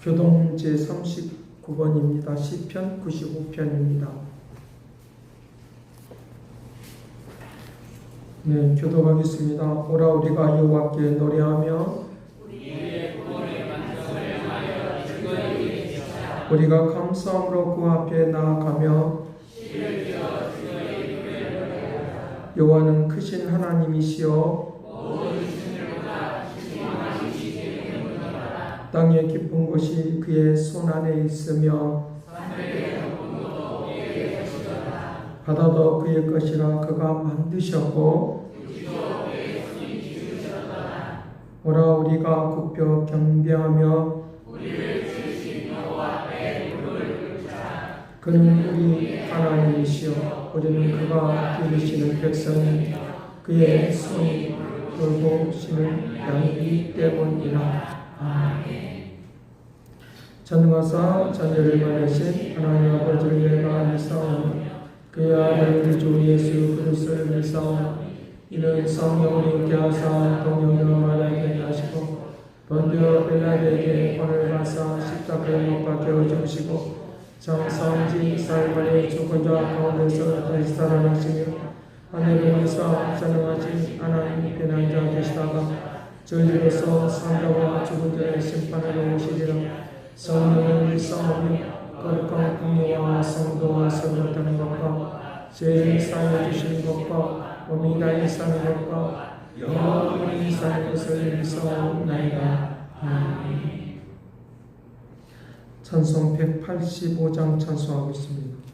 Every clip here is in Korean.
교동 제39번입니다. 시편 95편입니다. 네, 교독하겠습니다. 오라 우리가 여호와께 노래하며 우리가 감사함으로 그 앞에 나아가며 여호와는 크신 하나님이시여 땅의 깊은 곳이 그의 손 안에 있으며 바다도 그의 것이라 그가 만드셨고 오라 우리가 굽혀 경배하며 그는 우리 하나님이시여 우리는 그가 기르시는 백성이 그의 손이 돌보시는 양이기 때문이라. 아멘. 전능하사 자녀를 만드신 하나님 아버지를 내가 믿사오니 그의 아들 우리 주 예수 그리스도를 믿사오니 이는 성령을 있게 하사 동령으로 말하게 하시고 본디오 빌라도에게 권을 받사 십자가에 못 박혀 죽으시고 장사한지 사흘만에 죽은 자 가운데서 다시 살아나시며 하늘을 위사 전능하신 하나님 편한 자 되시다가 저희로서 산자와 죽은 자의 심판을 오시리라. 성령을 믿사오며 거룩한 공의와 성도와 서로다는 것과 죄를 사하여 주시는 것과 몸이 다히 사는 것과 영원히 사는 것을 믿사오나이다. 아멘. 찬송 185장 찬송하겠습니다.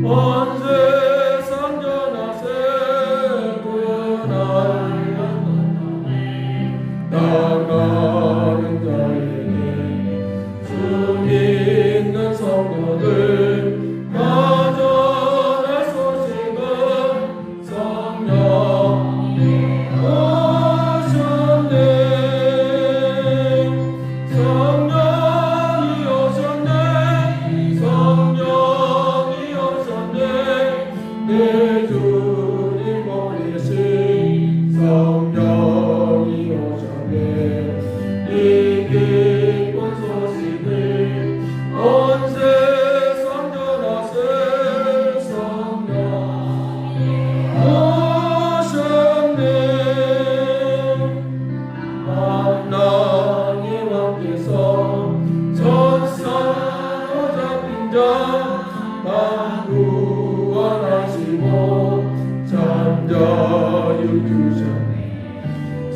언제 상전하세 구원하리라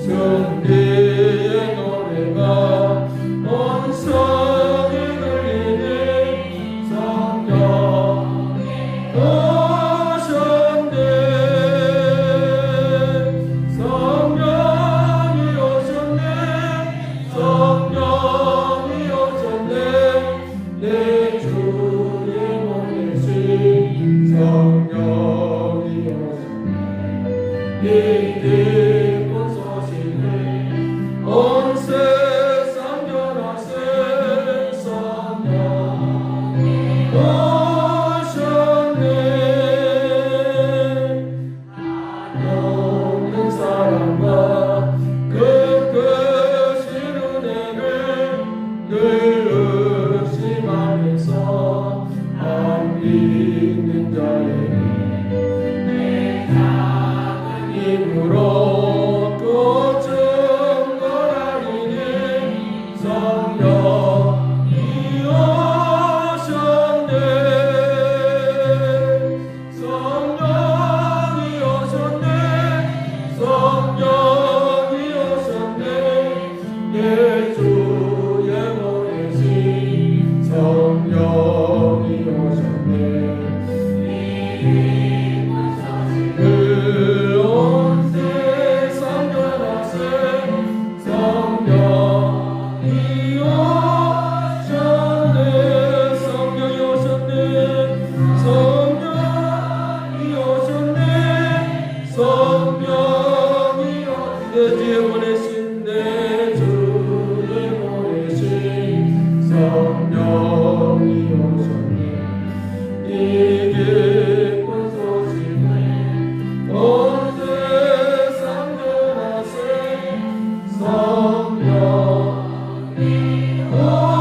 승리의 노래가 온 성에 들리네. 성령이 오셨네. 성령이 오셨네. 성령이 오셨네. 내 주의 몸이신 성령이 오셨네. 이 기쁜 소식을 온 세상 전하세. 성령이 오셨네. 모든 사랑과 그 크신 은혜를 늘 의심하면서 안 믿는 자에게 내 작은 힘으로 또 증거하리니. 성령이 오셨네. 성령이 오셨네. 성령이 오셨네. 내 주의 보내신 성령이 오셨네. 그 온 세상 전하세. 성령이 오셨네. 성령이 오셨네. 성령이 오셨네. 성령이 내 주에 보내신 내 주에 보내신 성령이 오셨네. 이 기쁜 소식을 온 세상 전하세. 성령이 오셨네.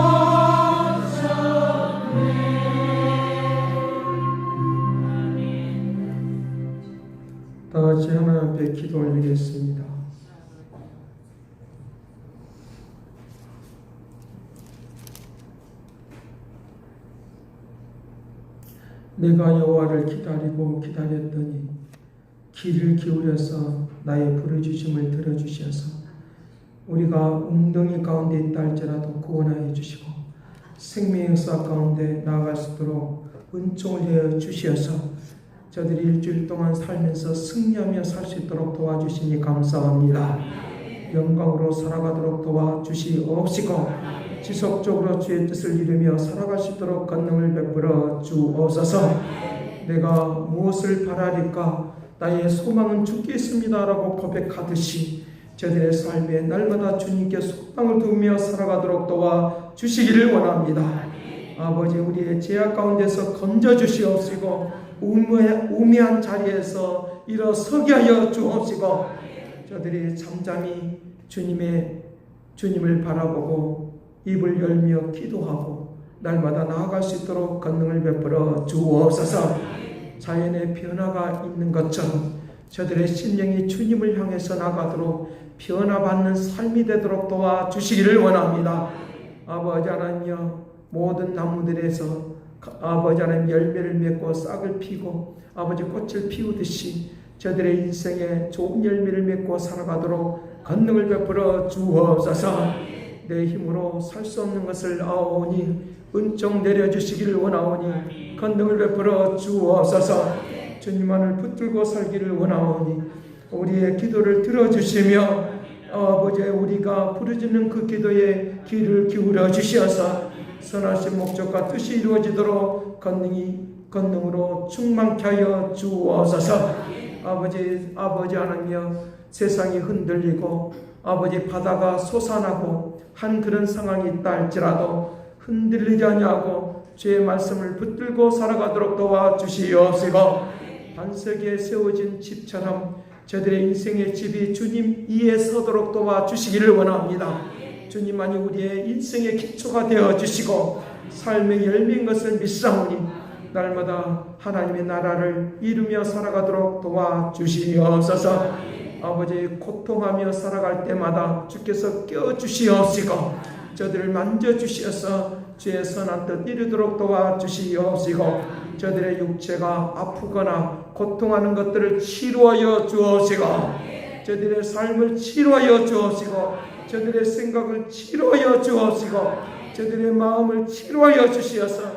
다 같이 하나님 앞에 기도 올리겠습니다. 내가 여호와를 기다리고 기다렸더니 귀를 기울여서 나의 부르짖음을 들어주셔서 우리가 웅덩이 가운데 있다 할지라도 구원하여 주시고 생명의 역사 가운데 나아갈 수 있도록 은총을 내어 주시어서 저들이 일주일 동안 살면서 승리하며 살 수 있도록 도와주시니 감사합니다. 영광으로 살아가도록 도와주시옵시고 지속적으로 주의 뜻을 이루며 살아갈 수 있도록 권능을 베풀어 주옵소서. 내가 무엇을 바라리까? 나의 소망은 주께 있습니다라고 고백하듯이 저들의 삶에 날마다 주님께 소망을 두며 살아가도록 도와주시기를 원합니다. 아버지, 우리의 죄악 가운데서 건져주시옵시고 우매한 자리에서 일어서게 하여 주옵시고 저들이 잠잠히 주님을 바라보고 입을 열며 기도하고 날마다 나아갈 수 있도록 권능을 베풀어 주옵소서. 자연의 변화가 있는 것처럼 저들의 심령이 주님을 향해서 나가도록 변화받는 삶이 되도록 도와주시기를 원합니다. 아버지 하나님여, 모든 나무들에서 아버지 하나님 열매를 맺고 싹을 피고 아버지 꽃을 피우듯이 저들의 인생에 좋은 열매를 맺고 살아가도록 권능을 베풀어 주옵소서. 내 힘으로 살 수 없는 것을 아오니 은총 내려주시기를 원하오니 권능을 베풀어 주옵소서. 주님만을 붙들고 살기를 원하오니 우리의 기도를 들어주시며 아버지, 우리가 부르짖는 그 기도에 귀를 기울여 주시어서 선하신 목적과 뜻이 이루어지도록 권능으로 충만케 하여 주옵소서. 아버지 하나님여, 세상이 흔들리고 아버지 바다가 솟아나고 한 그런 상황이 있다 할지라도 흔들리지 아니하고 주의 말씀을 붙들고 살아가도록 도와주시옵시고 반석에 세워진 집처럼 저들의 인생의 집이 주님 위에 서도록 도와주시기를 원합니다. 주님만이 우리의 인생의 기초가 되어주시고 삶의 열매인 것을 믿사오니 날마다 하나님의 나라를 이루며 살아가도록 도와주시옵소서. 아버지, 고통하며 살아갈 때마다 주께서 껴주시옵시고 저들을 만져주시어서 주의 선한 뜻 이루도록 도와주시옵시고 저들의 육체가 아프거나 고통하는 것들을 치료하여 주옵시고 저들의 삶을 치료하여 주옵시고 저들의 생각을 치료하여 주옵시고 저들의 마음을 치료하여 주시어서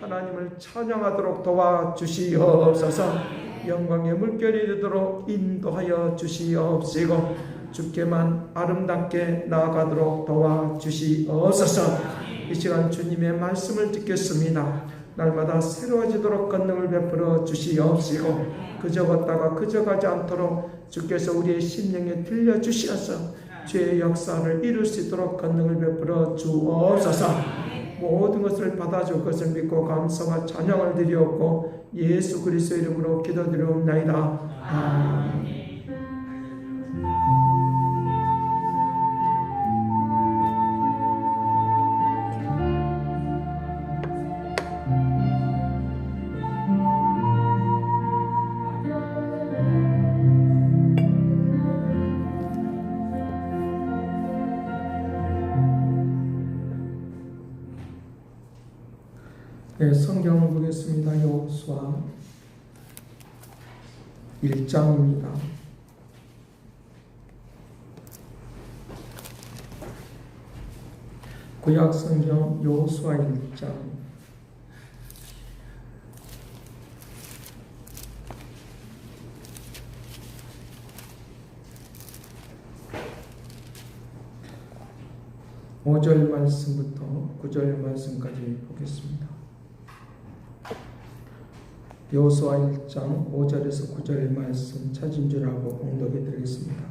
하나님을 찬양하도록 도와주시옵소서. 영광의 물결이 되도록 인도하여 주시옵시고 주께만 아름답게 나아가도록 도와주시옵소서. 이 시간 주님의 말씀을 듣겠습니다. 날마다 새로워지도록 권능을 베풀어 주시옵시고 그저 걷다가 그저 가지 않도록 주께서 우리의 심령에 들려주시어서 죄의 역사를 이룰 수 있도록 권능을 베풀어 주옵소서. 모든 것을 받아줄 것을 믿고 감사와 찬양을 드리옵고 예수 그리스도의 이름으로 기도드리옵나이다. 아멘. 네, 성경을 보겠습니다. 여호수아 1장입니다. 구약 성경 여호수아 1장 5절 말씀부터 9절 말씀까지 보겠습니다. 여호수아 1장 5절에서 9절 말씀 찾은 줄 알고 봉독해 드리겠습니다.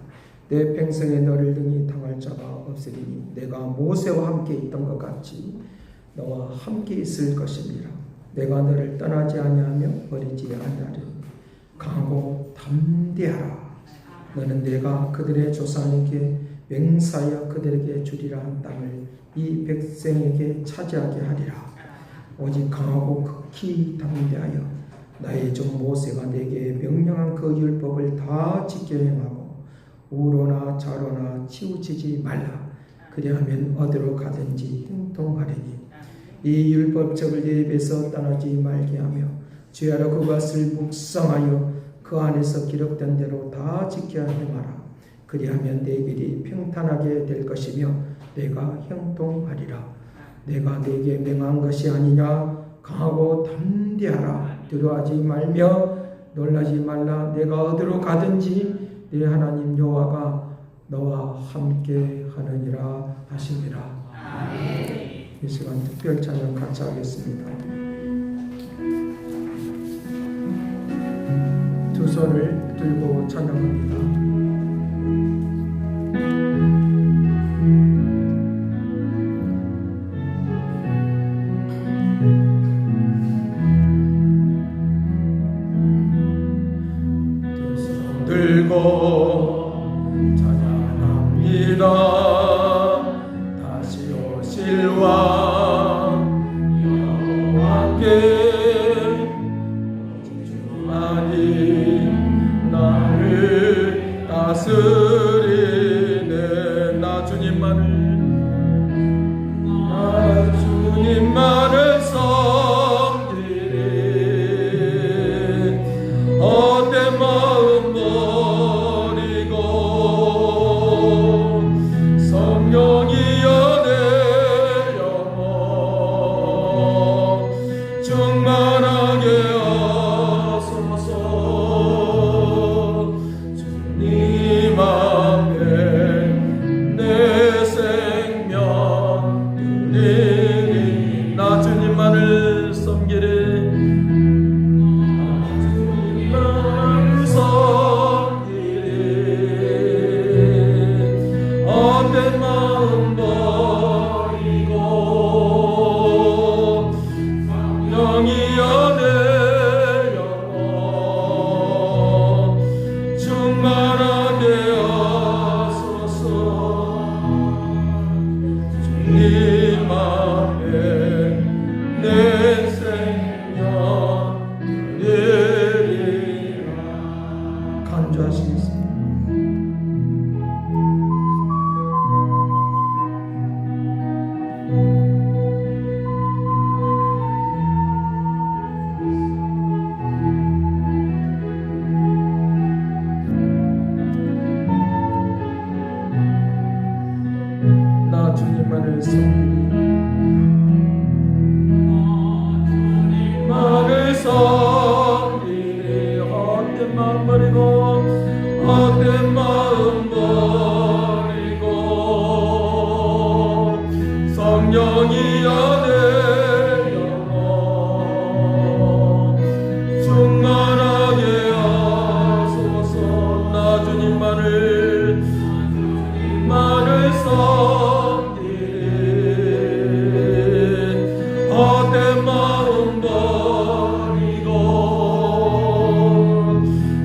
내 평생에 너를 능히 당할 자가 없으리니 내가 모세와 함께 있던 것 같이 너와 함께 있을 것이니라. 내가 너를 떠나지 아니하며 버리지 아니하리니 강하고 담대하라. 너는 내가 그들의 조상에게 맹사하여 그들에게 주리라 한 땅을 이 백성에게 차지하게 하리라. 오직 강하고 극히 담대하여 나의 종 모세가 내게 명령한 그 율법을 다 지켜 행하고 우로나 좌로나 치우치지 말라. 그리하면 어디로 가든지 형통하리니 이 율법책을 내 입에서 떠나지 말게 하며 주야로 그것을 묵상하여 그 안에서 기록된 대로 다 지켜 행하라. 그리하면 내 길이 평탄하게 될 것이며 내가 형통하리라. 내가 내게 명한 것이 아니냐. 강하고 담대하라. 두려워하지 말며 놀라지 말라. 내가 어디로 가든지 네 하나님 여호와가 너와 함께 하느니라 하시니라. 아멘. 이 시간 특별 찬양 같이 하겠습니다. 두 손을 들고 찬양합니다. 들고 찬양합니다. 다시 오실 왕 여호와께 주만이 나를 나 주님만을 섬기리. 주님만을 섬기리. 헛된 마음 버리고 헛된 마음 버리고 성령이 안에 영혼 충만하게 하소서. 나 주님만을 섬기리. 헛된 마음 버리고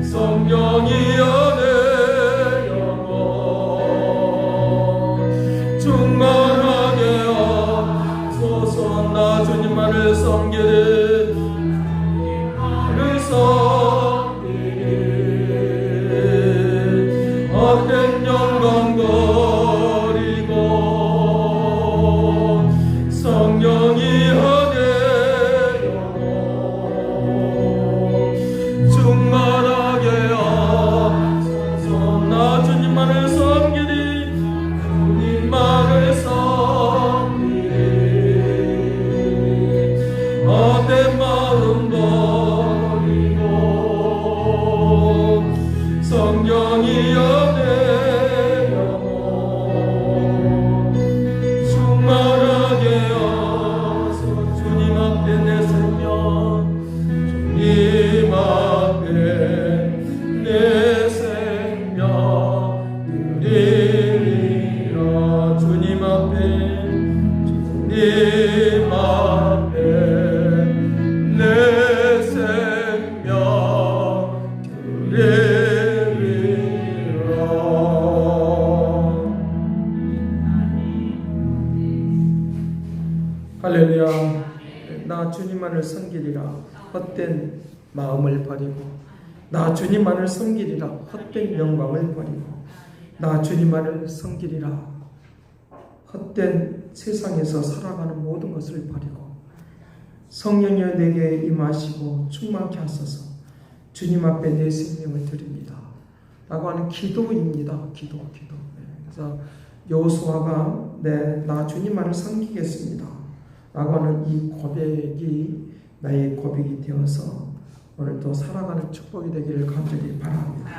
성령이 안에 영혼 충만하게 하소서. 나 주님만을 섬기리. 주님만을 섬기리. 헛된 영광 버리고 성령이 안에 영혼 충만하게 하소서. 나 주님만을 섬기리. 주님만을 섬기리. 헛된 마음 버리고 성령이 안에 영혼 충만하게 하소서. 주님 앞에 내 생명 주님 앞에 내 생명 드리리라. 주님 앞에 내 생명 드리리라. 할렐루야. 나 주님만을 섬기리라. 헛된 마음을 버리고 나 주님만을 섬기리라. 헛된 영광을 버리고 나 주님만을 섬기리라. 헛된 세상에서 살아가는 모든 것을 버리고 성령이여 내게 임하시고 충만케 하소서. 주님 앞에 내 생명을 드립니다 라고 하는 기도입니다. 기도. 그래서 여호수아가 나 주님만을 섬기겠습니다 라고 하는 이 고백이 나의 고백이 되어서 오늘도 살아가는 축복이 되기를 간절히 바랍니다.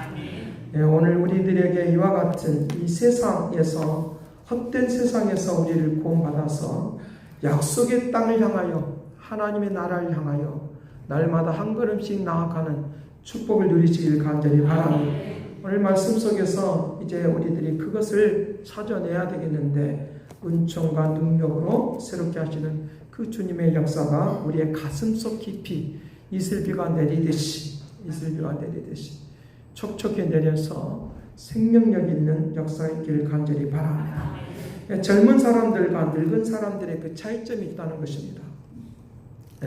오늘 우리들에게 이와 같은 이 세상에서 헛된 세상에서 우리를 구원받아서 약속의 땅을 향하여 하나님의 나라를 향하여 날마다 한 걸음씩 나아가는 축복을 누리시길 간절히 바랍니다. 오늘 말씀 속에서 이제 우리들이 그것을 찾아내야 되겠는데 은총과 능력으로 새롭게 하시는 그 주님의 역사가 우리의 가슴속 깊이 이슬비가 내리듯이 촉촉히 내려서 생명력 있는 역사가 있기를 간절히 바랍니다. 젊은 사람들과 늙은 사람들의 그 차이점이 있다는 것입니다.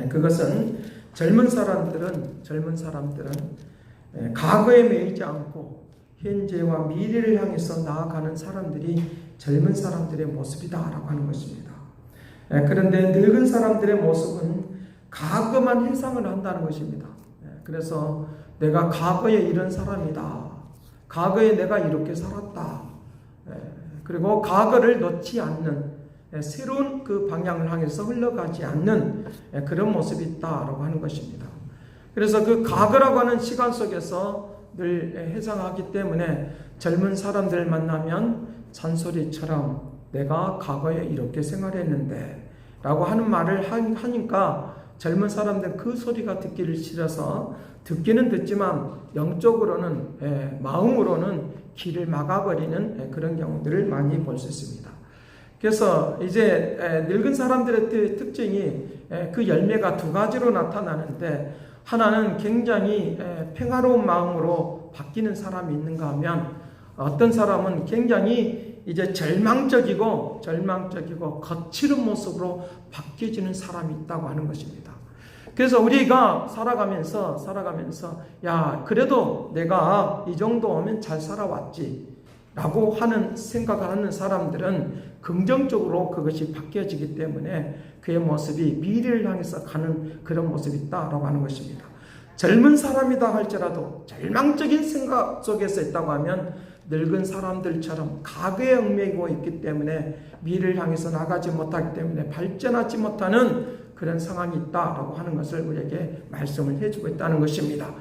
그것은 젊은 사람들은 과거에 매이지 않고 현재와 미래를 향해서 나아가는 사람들이 젊은 사람들의 모습이다라고 하는 것입니다. 그런데 늙은 사람들의 모습은 과거만 회상을 한다는 것입니다. 그래서 내가 과거에 이런 사람이다. 과거에 내가 이렇게 살았다. 그리고 과거를 놓지 않는 새로운 그 방향을 향해서 흘러가지 않는 그런 모습이 있다라고 하는 것입니다. 그래서 그 과거라고 하는 시간 속에서 늘 회상하기 때문에 젊은 사람들 만나면 잔소리처럼 내가 과거에 이렇게 생활했는데 라고 하는 말을 하니까 젊은 사람들은 그 소리가 듣기를 싫어서 듣기는 듣지만 영적으로는 마음으로는 길을 막아버리는 그런 경우들을 많이 볼 수 있습니다. 그래서 이제 늙은 사람들의 특징이 그 열매가 두 가지로 나타나는데 하나는 굉장히 평화로운 마음으로 바뀌는 사람이 있는가 하면 어떤 사람은 굉장히 이제 절망적이고 거칠은 모습으로 바뀌어지는 사람이 있다고 하는 것입니다. 그래서 우리가 살아가면서 야 그래도 내가 이 정도 오면 잘 살아왔지 라고 하는 생각을 하는 사람들은 긍정적으로 그것이 바뀌어지기 때문에 그의 모습이 미래를 향해서 가는 그런 모습이 있다라고 하는 것입니다. 젊은 사람이다 할지라도 절망적인 생각 속에서 있다고 하면 늙은 사람들처럼 과거에 얽매이고 있기 때문에 미래를 향해서 나가지 못하기 때문에 발전하지 못하는 그런 상황이 있다라고 하는 것을 우리에게 말씀을 해주고 있다는 것입니다.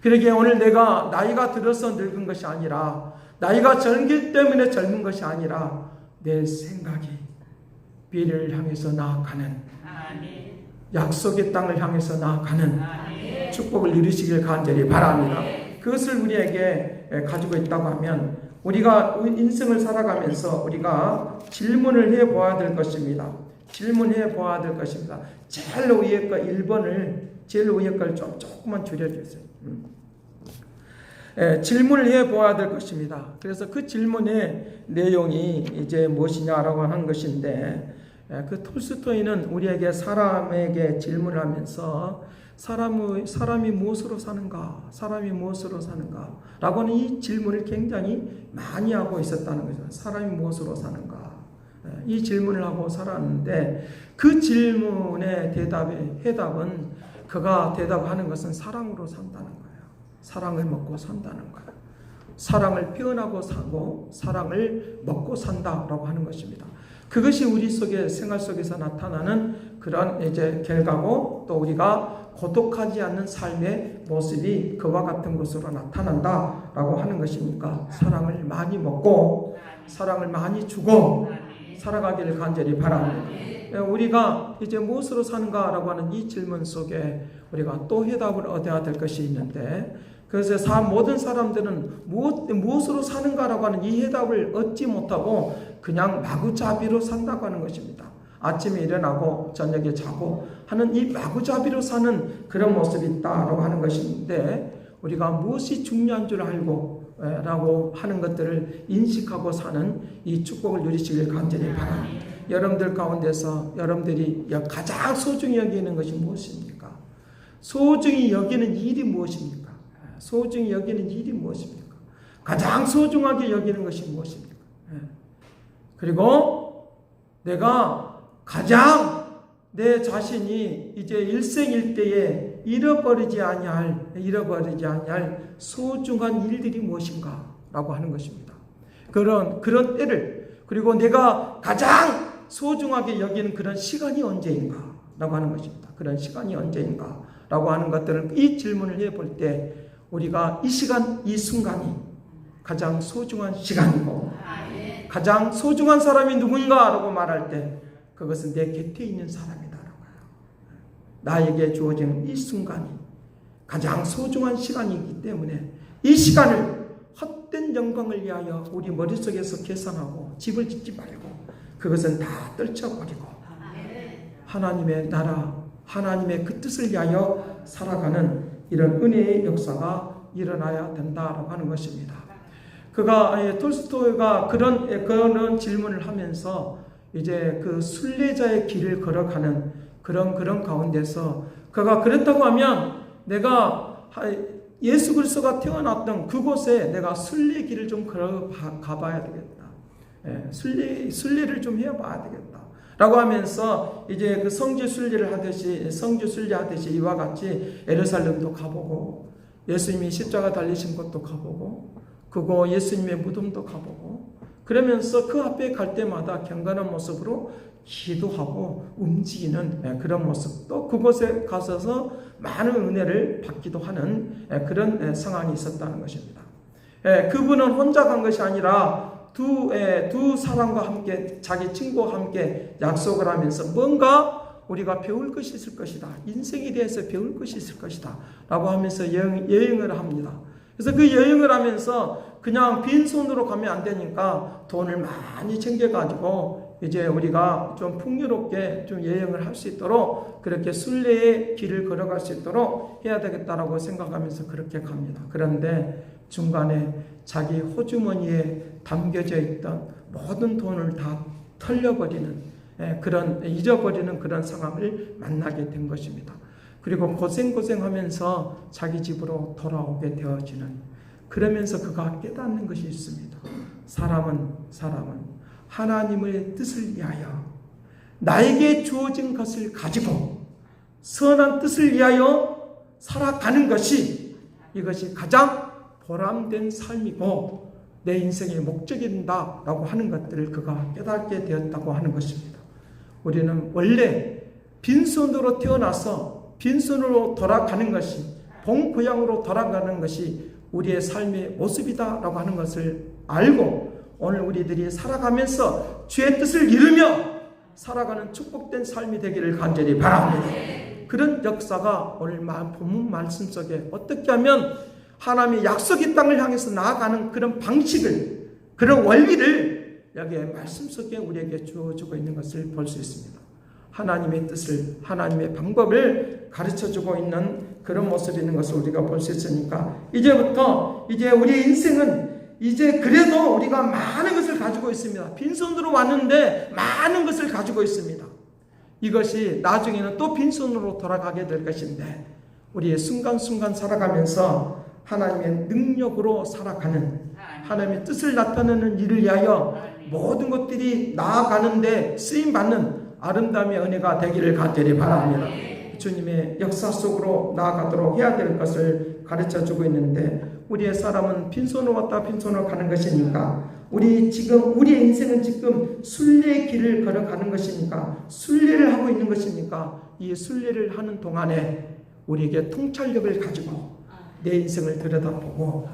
그러기에 오늘 내가 나이가 들어서 늙은 것이 아니라, 나이가 젊기 때문에 젊은 것이 아니라, 내 생각이 미래를 향해서 나아가는, 약속의 땅을 향해서 나아가는 축복을 누리시길 간절히 바랍니다. 그것을 우리에게 가지고 있다고 하면 우리가 인생을 살아가면서 우리가 질문을 해보아야 될 것입니다. 질문해 보아야 될 것입니다. 제일 위에 거 1번을, 제일 위에 걸 조금만 줄여주세요. 질문을 해 보아야 될 것입니다. 그래서 그 질문의 내용이 이제 무엇이냐라고 하는 것인데, 그 톨스토이는 우리에게 사람에게 질문을 하면서 사람이 무엇으로 사는가? 사람이 무엇으로 사는가? 라고 하는 이 질문을 굉장히 많이 하고 있었다는 거죠. 사람이 무엇으로 사는가? 이 질문을 하고 살았는데, 그 질문의 해답은 그가 대답하는 것은 사랑으로 산다는 거예요. 사랑을 먹고 산다는 거예요. 사랑을 표현하고 사고 사랑을 먹고 산다라고 하는 것입니다. 그것이 우리 속의 생활 속에서 나타나는 그런 이제 결과고, 또 우리가 고독하지 않는 삶의 모습이 그와 같은 것으로 나타난다라고 하는 것이니까 사랑을 많이 먹고 사랑을 많이 주고 살아가기를 간절히 바랍니다. 우리가 이제 무엇으로 사는가라고 하는 이 질문 속에 우리가 또 해답을 얻어야 될 것이 있는데, 그래서 모든 사람들은 무엇으로 사는가라고 하는 이 해답을 얻지 못하고 그냥 마구잡이로 산다고 하는 것입니다. 아침에 일어나고 저녁에 자고 하는 이 마구잡이로 사는 그런 모습이 있다라고 하는 것인데, 우리가 무엇이 중요한 줄 알고 라고 하는 것들을 인식하고 사는 이 축복을 누리시길 간절히 바랍니다. 여러분들 가운데서 여러분들이 가장 소중히 여기는 것이 무엇입니까? 소중히 여기는 일이 무엇입니까? 소중히 여기는 일이 무엇입니까? 가장 소중하게 여기는 것이 무엇입니까? 그리고 내가 가장 내 자신이 이제 일생일대에 잃어버리지 아니할 소중한 일들이 무엇인가 라고 하는 것입니다. 그런 때를, 그리고 내가 가장 소중하게 여기는 그런 시간이 언제인가 라고 하는 것입니다. 그런 시간이 언제인가 라고 하는 것들을 이 질문을 해볼 때 우리가 이 시간, 이 순간이 가장 소중한 시간이고, 가장 소중한 사람이 누군가 라고 말할 때 그것은 내 곁에 있는 사람이다라고 해요. 나에게 주어지는 이 순간이 가장 소중한 시간이기 때문에 이 시간을 헛된 영광을 위하여 우리 머릿속에서 계산하고 집을 짓지 말고 그것은 다 떨쳐버리고 하나님의 나라, 하나님의 그 뜻을 위하여 살아가는 이런 은혜의 역사가 일어나야 된다라고 하는 것입니다. 톨스토이가 그런 질문을 하면서 이제 그 순례자의 길을 걸어가는 그런 가운데서 그가 그렇다고 하면 내가 예수 그리스도가 태어났던 그곳에 내가 순례 길을 좀 걸어가 봐야 되겠다. 순례를 좀 해봐야 되겠다. 라고 하면서 이제 그 성지 순례를 하듯이 이와 같이 예루살렘도 가보고 예수님이 십자가 달리신 곳도 가보고 그거 예수님의 무덤도 가보고 그러면서 그 앞에 갈 때마다 경건한 모습으로 기도하고 움직이는 그런 모습, 또 그곳에 가서서 많은 은혜를 받기도 하는 그런 상황이 있었다는 것입니다. 그분은 혼자 간 것이 아니라 두 사람과 함께, 자기 친구와 함께 약속을 하면서 뭔가 우리가 배울 것이 있을 것이다, 인생에 대해서 배울 것이 있을 것이다 라고 하면서 여행을 합니다. 그래서 그 여행을 하면서 그냥 빈손으로 가면 안 되니까 돈을 많이 챙겨가지고 이제 우리가 좀 풍요롭게 좀 여행을 할 수 있도록 그렇게 순례의 길을 걸어갈 수 있도록 해야 되겠다라고 생각하면서 그렇게 갑니다. 그런데 중간에 자기 호주머니에 담겨져 있던 모든 돈을 다 털려버리는 잊어버리는 그런 상황을 만나게 된 것입니다. 그리고 고생하면서 자기 집으로 돌아오게 되어지는, 그러면서 그가 깨닫는 것이 있습니다. 사람은 하나님의 뜻을 위하여 나에게 주어진 것을 가지고 선한 뜻을 위하여 살아가는 것이, 이것이 가장 보람된 삶이고 내 인생의 목적이다라고 하는 것들을 그가 깨닫게 되었다고 하는 것입니다. 우리는 원래 빈손으로 태어나서 빈손으로 돌아가는 것이, 본고향으로 돌아가는 것이 우리의 삶의 모습이다라고 하는 것을 알고 오늘 우리들이 살아가면서 주의 뜻을 이루며 살아가는 축복된 삶이 되기를 간절히 바랍니다. 그런 역사가 오늘 본문 말씀 속에 어떻게 하면 하나님의 약속의 땅을 향해서 나아가는 그런 방식을, 그런 원리를 여기에 말씀 속에 우리에게 주어주고 있는 것을 볼 수 있습니다. 하나님의 뜻을, 하나님의 방법을 가르쳐주고 있는 그런 모습이 있는 것을 우리가 볼 수 있으니까 이제부터 이제 우리의 인생은 이제 그래도 우리가 많은 것을 가지고 있습니다. 빈손으로 왔는데 많은 것을 가지고 있습니다. 이것이 나중에는 또 빈손으로 돌아가게 될 것인데 우리의 순간순간 살아가면서 하나님의 능력으로 살아가는, 하나님의 뜻을 나타내는 일을 위하여 모든 것들이 나아가는데 쓰임받는 아름다움의 은혜가 되기를 간절히 바랍니다. 주님의 역사 속으로 나아가도록 해야 될 것을 가르쳐주고 있는데 우리의 사람은 빈손으로 왔다 빈손으로 가는 것이니까 우리의 인생은 지금 순례의 길을 걸어가는 것이니까, 순례를 하고 있는 것이니까 이 순례를 하는 동안에 우리에게 통찰력을 가지고 내 인생을 들여다보고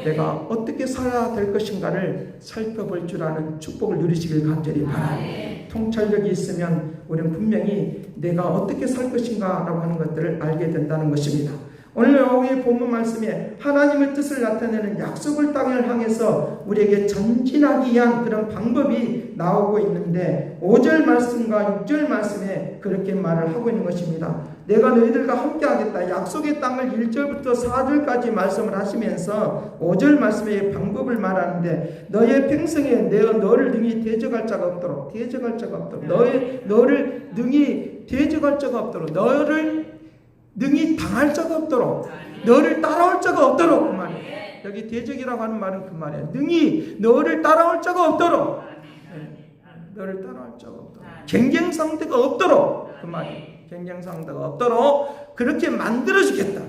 내가 어떻게 살아야 될 것인가를 살펴볼 줄 아는 축복을 누리시길 간절히 바랍니다. 통찰력이 있으면 우리는 분명히 내가 어떻게 살 것인가 라고 하는 것들을 알게 된다는 것입니다. 오늘 여기 본문 말씀에 하나님의 뜻을 나타내는 약속의 땅을 향해서 우리에게 전진하기 위한 그런 방법이 나오고 있는데 5절 말씀과 6절 말씀에 그렇게 말을 하고 있는 것입니다. 내가 너희들과 함께 하겠다. 약속의 땅을 1절부터 4절까지 말씀을 하시면서 5절 말씀의 방법을 말하는데 너의 평생에 너를 능히 대적할 자가 없도록, 너를 능히 대적할 자가 없도록, 너를 능히 당할 자가 없도록, 너를 따라올 자가 없도록, 그 말이에요. 여기 대적이라고 하는 말은 그 말이에요. 능히 너를 따라올 자가 없도록, 너를 따라올 자가 없도록, 경쟁 상대가 없도록, 그 말이에요. 경쟁 상대가 없도록 그렇게 만들어주겠다.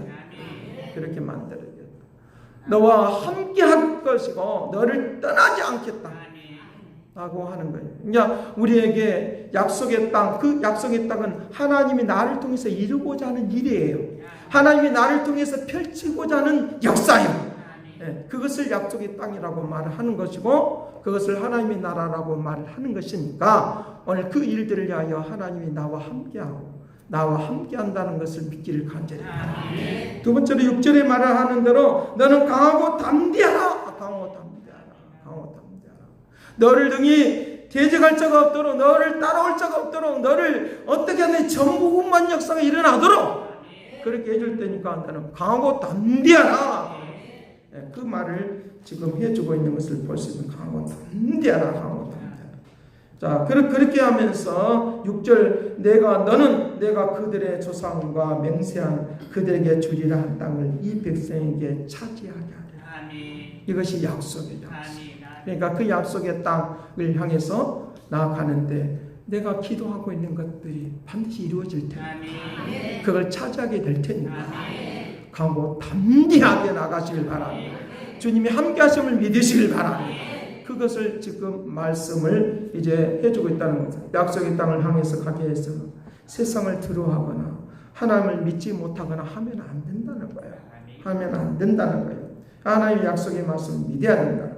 그렇게 만들어주겠다. 너와 함께 할 것이고 너를 떠나지 않겠다 라고 하는 거예요. 그러니까 우리에게 약속의 땅, 그 약속의 땅은 하나님이 나를 통해서 이루고자 하는 일이에요. 하나님이 나를 통해서 펼치고자 하는 역사예요. 그것을 약속의 땅이라고 말을 하는 것이고 그것을 하나님의 나라라고 말을 하는 것이니까 오늘 그 일들을 위하여 하나님이 나와 함께하고 나와 함께한다는 것을 믿기를 간절히 바랍니다. 두 번째로 6절에 말을 하는 대로 너는 강하고 담대하라. 강하고 담대하라. 너를 능히 대적할 자가 없도록, 너를 따라올 자가 없도록, 너를 어떻게 하면 전무후무한 역사가 일어나도록 그렇게 해줄 테니까 너는 강하고 담대하라. 그 말을 지금 해주고 있는 것을 볼 수 있는 강하고 담대하라. 강하고 담대하라. 자, 그렇게 하면서 6절 내가 그들의 조상과 맹세한 그들에게 주리라 한 땅을 이 백성에게 차지하게 하리라. 이것이 약속의 약속. 그러니까 그 약속의 땅을 향해서 나아가는데 내가 기도하고 있는 것들이 반드시 이루어질 테니까 그걸 차지하게 될 테니까 강하고 담대하게 나가시길 바랍니다. 주님이 함께 하심을 믿으시길 바랍니다. 그것을 지금 말씀을 이제 해주고 있다는 거죠. 약속의 땅을 향해서 가게 해서 세상을 두려워하거나 하나님을 믿지 못하거나 하면 안 된다는 거예요. 하면 안 된다는 거예요. 하나님의 약속의 말씀을 믿어야 된다.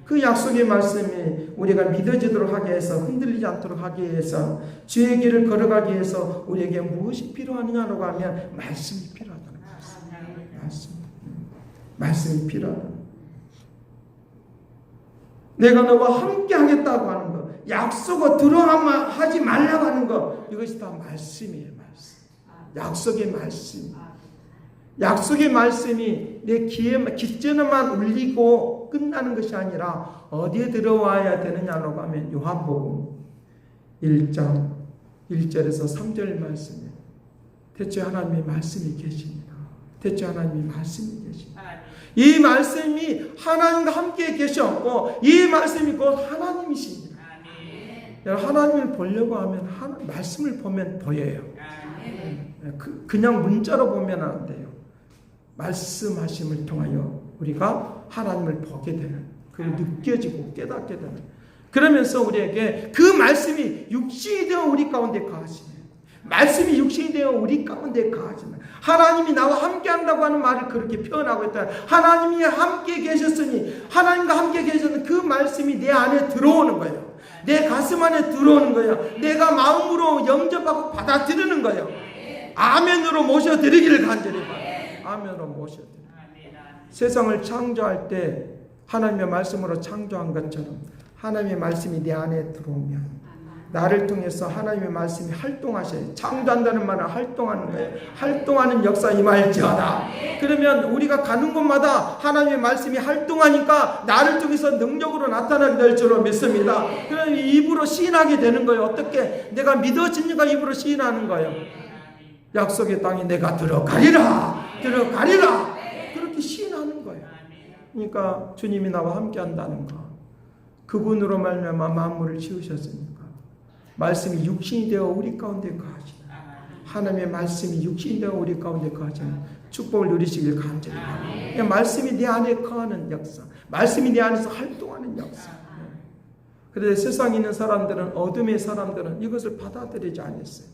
그 약속의 말씀이 우리가 믿어지도록 하게 해서 흔들리지 않도록 하게 해서 주의 길을 걸어가기 위해서 우리에게 무엇이 필요하느냐라고 하면 말씀이 필요하다는 거예요. 말씀이 필요하다. 내가 너와 함께 하겠다고 하는 것, 약속을 두려워하지 말라고 하는 것, 이것이 다 말씀이에요. 말씀. 약속의 말씀. 약속의 말씀이 내 귓전에만 울리고 끝나는 것이 아니라 어디에 들어와야 되느냐라고 하면 요한복음 1장 1절에서 3절 말씀에 대체 하나님의 말씀이 계십니다. 대체 하나님의 말씀이 계십니다. 이 말씀이 하나님과 함께 계셨고 이 말씀이 곧 하나님이십니다. 하나님을 보려고 하면 말씀을 보면 보여요. 그냥 문자로 보면 안 돼요. 말씀하심을 통하여 우리가 하나님을 보게 되는 그걸 느껴지고 깨닫게 되는 거예요. 그러면서 우리에게 그 말씀이 육신이 되어 우리 가운데 거하시네. 말씀이 육신이 되어 우리 가운데 거하시네. 하나님이 나와 함께 한다고 하는 말을 그렇게 표현하고 있다. 하나님이 함께 계셨으니, 하나님과 함께 계셨는 그 말씀이 내 안에 들어오는 거예요. 내 가슴 안에 들어오는 거예요. 내가 마음으로 영접하고 받아들이는 거예요. 아멘으로 모셔드리기를 간절히 바랍니다. 아멘으로 모셔드리기를. 세상을 창조할 때 하나님의 말씀으로 창조한 것처럼 하나님의 말씀이 내 안에 들어오면 나를 통해서 하나님의 말씀이 활동하셔요. 창조한다는 말은 활동하는 거예요. 활동하는 역사 임할지어다. 그러면 우리가 가는 곳마다 하나님의 말씀이 활동하니까 나를 통해서 능력으로 나타나게 될 줄로 믿습니다. 그러면 입으로 시인하게 되는 거예요. 어떻게? 내가 믿어지니까 입으로 시인하는 거예요. 약속의 땅에 내가 들어가리라. 들어가리라. 그렇게 시인하는 거예요. 그러니까 주님이 나와 함께 한다는 거. 그분으로 말미암아 만물을 지으셨으니까 말씀이 육신이 되어 우리 가운데 거하시는, 하나님의 말씀이 육신이 되어 우리 가운데 거하시는 축복을 누리시길 간절히 바랍니다. 말씀이 내 안에 거하는 역사, 말씀이 내 안에서 활동하는 역사. 그런데 세상에 있는 사람들은, 어둠의 사람들은 이것을 받아들이지 않았어요.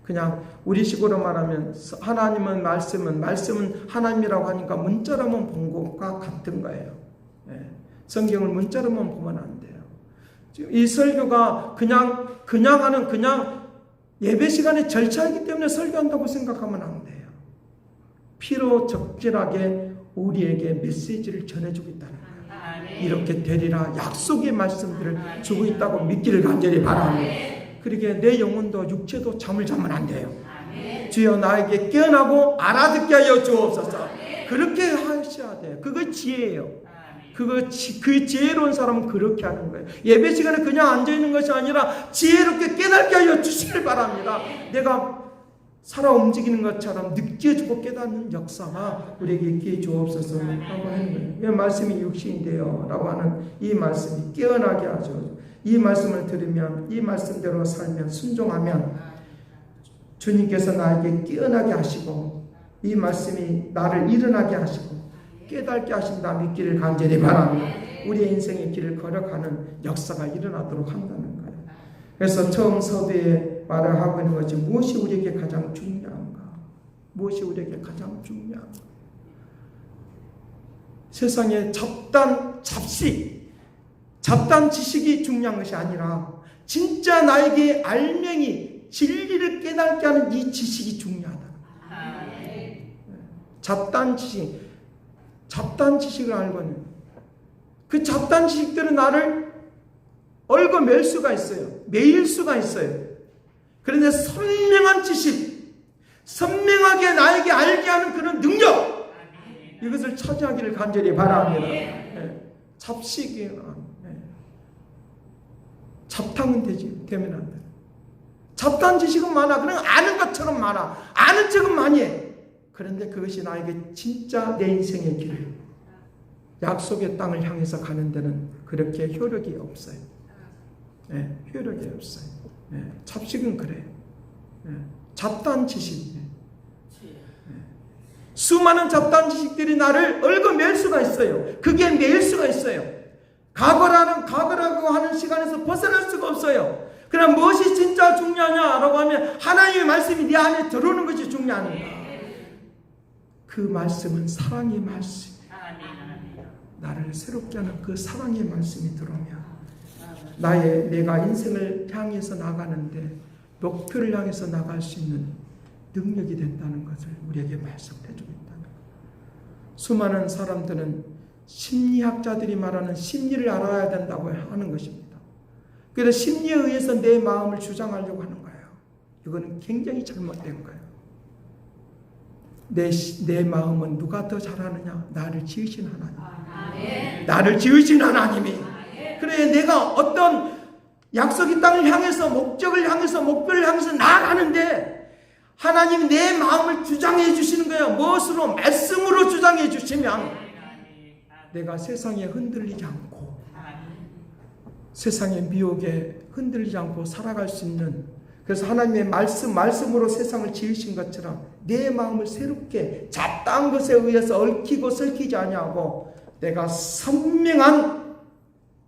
그냥 우리식으로 말하면 하나님은 말씀은 하나님이라고 하니까 문자로만 본 것과 같은 거예요. 성경을 문자로만 보면 안 돼요. 이 설교가 그냥 예배 시간의 절차이기 때문에 설교한다고 생각하면 안 돼요. 피로 적절하게 우리에게 메시지를 전해주고 있다는 거예요. 이렇게 되리라 약속의 말씀들을 주고 있다고 믿기를 간절히 바랍니다. 그러기에 내 영혼도 육체도 잠을 자면 안 돼요. 주여 나에게 깨어나고 알아듣게 하여 주옵소서. 그렇게 하셔야 돼요. 그거 지혜예요. 그 지혜로운 사람은 그렇게 하는 거예요. 예배 시간에 그냥 앉아있는 것이 아니라 지혜롭게 깨닫게 하여 주시길 바랍니다. 내가 살아 움직이는 것처럼 느껴지고 깨닫는 역사가 우리에게 있게 해 주옵소서 라고 하는 거예요. 이 말씀이 육신인데요 라고 하는 이 말씀이 깨어나게 하죠. 이 말씀을 들으면, 이 말씀대로 살면, 순종하면 주님께서 나에게 깨어나게 하시고 이 말씀이 나를 일어나게 하시고 깨닫게 하신다 믿기를 간절히 바랍니다. 우리의 인생의 길을 걸어가는 역사가 일어나도록 한다는 거예요. 그래서 처음 서두에 말을 하고 있는 것이 무엇이 우리에게 가장 중요한가? 무엇이 우리에게 가장 중요한가? 세상에 잡단 지식이 중요한 것이 아니라 진짜 나에게 알맹이 진리를 깨닫게 하는 이 지식이 중요하다. 잡단 지식을 알고는 그 잡단 지식들은 나를 얽어맬 수가 있어요. 매일 수가 있어요. 그런데 선명한 지식, 선명하게 나에게 알게 하는 그런 능력, 이것을 차지하기를 간절히 바랍니다. 잡식이 잡탕은 되면 안 돼. 잡단 지식은 많아. 그냥 아는 것처럼 많아. 아는 척은 많이 해. 그런데 그것이 나에게 진짜 내 인생의 길을, 약속의 땅을 향해서 가는 데는 그렇게 효력이 없어요. 효력이 없어요. 잡식은 그래요. 잡단 지식. 수많은 잡단 지식들이 나를 얽어맬 수가 있어요. 그게 매일 수가 있어요. 과거라고 하는 시간에서 벗어날 수가 없어요. 그럼 무엇이 진짜 중요하냐라고 하면 하나님의 말씀이 네 안에 들어오는 것이 중요합니다. 그 말씀은 사랑의 말씀. 나를 새롭게 하는 그 사랑의 말씀이 들어오면 내가 인생을 향해서 나가는데 목표를 향해서 나갈 수 있는 능력이 된다는 것을 우리에게 말씀해 주고 있다는 거예요. 수많은 사람들은 심리학자들이 말하는 심리를 알아야 된다고 하는 것입니다. 그래서 심리에 의해서 내 마음을 주장하려고 하는 거예요. 이거는 굉장히 잘못된 거예요. 내 마음은 누가 더 잘하느냐? 나를 지으신 하나님. 나를 지으신 하나님이. 그래, 내가 어떤 약속의 땅을 향해서, 목적을 향해서, 목표를 향해서 나아가는데 하나님이 내 마음을 주장해 주시는 거예요. 무엇으로? 말씀으로 주장해 주시면 내가 세상에 흔들리지 않고, 세상의 미혹에 흔들리지 않고 살아갈 수 있는, 그래서 하나님의 말씀으로 세상을 지으신 것처럼 내 마음을 새롭게 잡다한 것에 의해서 얽히고 설키지 아니하고 내가 선명한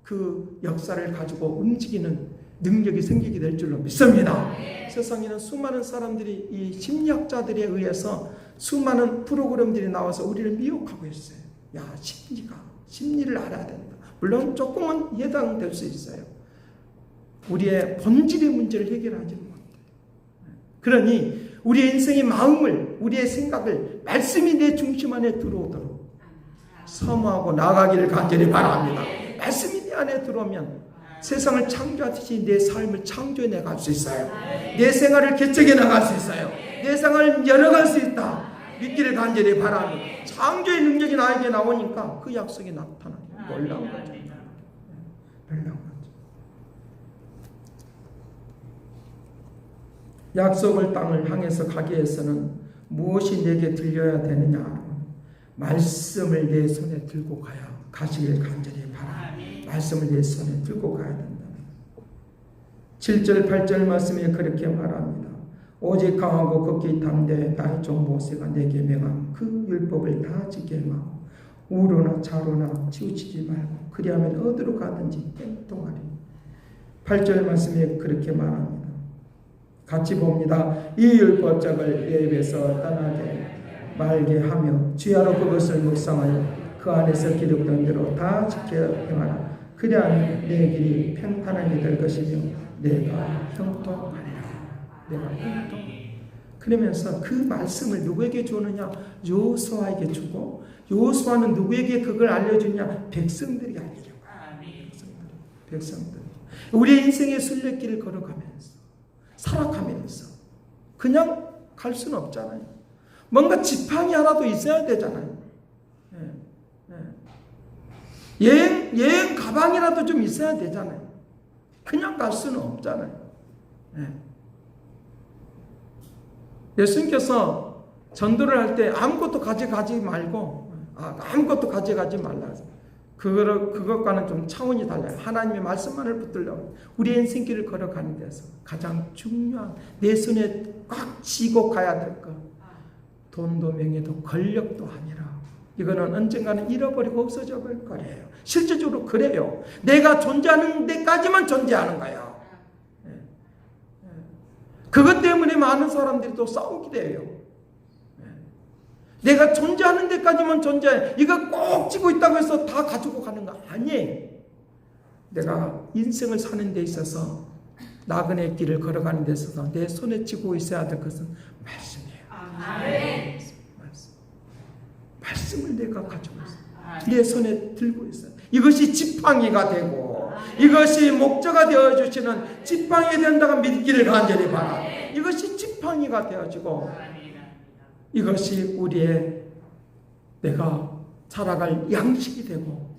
그 역사를 가지고 움직이는 능력이 생기게 될 줄로 믿습니다. 세상에는 수많은 사람들이 이 심리학자들에 의해서 수많은 프로그램들이 나와서 우리를 미혹하고 있어요. 야, 심리를 알아야 된다. 물론 조금은 해당될 수 있어요. 우리의 본질의 문제를 해결하지 못해요. 그러니 우리의 인생의 마음을, 우리의 생각을 말씀이 내 중심 안에 들어오도록 사모하고 나아가기를 간절히 바랍니다. 말씀이 내 안에 들어오면 세상을 창조하듯이 내 삶을 창조해 나갈 수 있어요. 내 생활을 개척해 나갈 수 있어요. 내 생활을 열어갈 수 있다. 믿기를 간절히 바랍니다. 창조의 능력이 나에게 나오니까 그 약속이 나타나요. 놀라운 거죠. 놀라운 거죠. 약속의 땅을 향해서 가기 위해서는 무엇이 내게 들려야 되느냐? 말씀을 내 손에 들고 가시길 간절히 바랍니다. 말씀을 내 손에 들고 가야 된다. 7절 8절 말씀에 그렇게 말합니다. 오직 강하고 극히 담대해 나의 종 모세가 내게 명한 그 율법을 다 지게 하고 우로나 좌로나 치우치지 말고 그리하면 어디로 가든지 행동하리. 8절 말씀에 그렇게 말합니다. 같이 봅니다. 이 율법책을 내 입에서 떠나게 말게 하며 주야로 그것을 묵상하여 그 안에서 기록된 대로 다 지켜 행하라. 그리하면 내 길이 평탄하게 될 것이며 내가 형통하리라. 내가 형통. 그러면서 그 말씀을 누구에게 주느냐? 여호수아에게 주고, 여호수아는 누구에게 그걸 알려주냐? 백성들이 알려준 거야. 백성들. 우리의 인생의 순례길을 걸어가면서 살아가면서 그냥 갈 수는 없잖아요. 뭔가 지팡이 하나도 있어야 되잖아요. 여행 가방이라도 좀 있어야 되잖아요. 그냥 갈 수는 없잖아요. 예수님께서 전도를 할 때 아무것도 가져가지 말고, 아무것도 가져가지 말라. 그것과는 좀 차원이 달라요. 하나님의 말씀만을 붙들려고 우리 인생길을 걸어가는 데서 가장 중요한 내 손에 꽉 쥐고 가야 될 것. 돈도 명예도 권력도 아니라 이거는 언젠가는 잃어버리고 없어져 버릴 거예요. 실제적으로 그래요. 내가 존재하는 데까지만 존재하는 거예요. 그것 때문에 많은 사람들이 또 싸우게 돼요. 내가 존재하는 데까지만 존재해. 이거 꼭 쥐고 있다고 해서 다 가지고 가는 거 아니에요. 내가 인생을 사는 데 있어서 나그네 길을 걸어가는 데 있어서 내 손에 쥐고 있어야 될 것은 말씀이에요. 말씀을 내가 가지고 있어요. 내 손에 들고 있어요. 이것이 지팡이가 되고 이것이 목자가 되어주시는 지팡이 된다고 믿기를 간절히 바랍니다. 이것이 지팡이가 되어지고 이것이 우리의 내가 살아갈 양식이 되고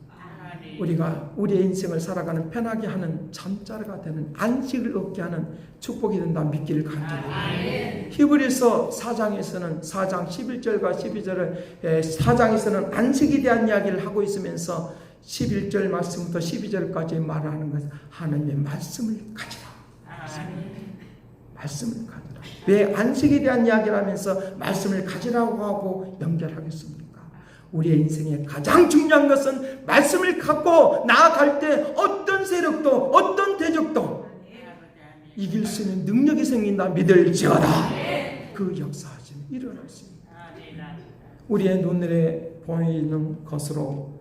우리가 우리의 인생을 살아가는 편하게 하는 잠자리가 되는 안식을 얻게 하는 축복이 된다 믿기를 간절히 바랍니다. 히브리서 4장에서는 4장 11절과 12절을 4장에서는 안식에 대한 이야기를 하고 있으면서 11절 말씀부터 12절까지 말하는 것은 하나님의 말씀을 가지라. 말씀을 가지라. 왜 안식에 대한 이야기를 하면서 말씀을 가지라고 하고 연결하겠습니까? 우리의 인생의 가장 중요한 것은 말씀을 갖고 나아갈 때 어떤 세력도 어떤 대적도 이길 수 있는 능력이 생긴다 믿을지어다. 그 역사하심이 일어날 수 있습니다. 우리의 눈에 보이는 것으로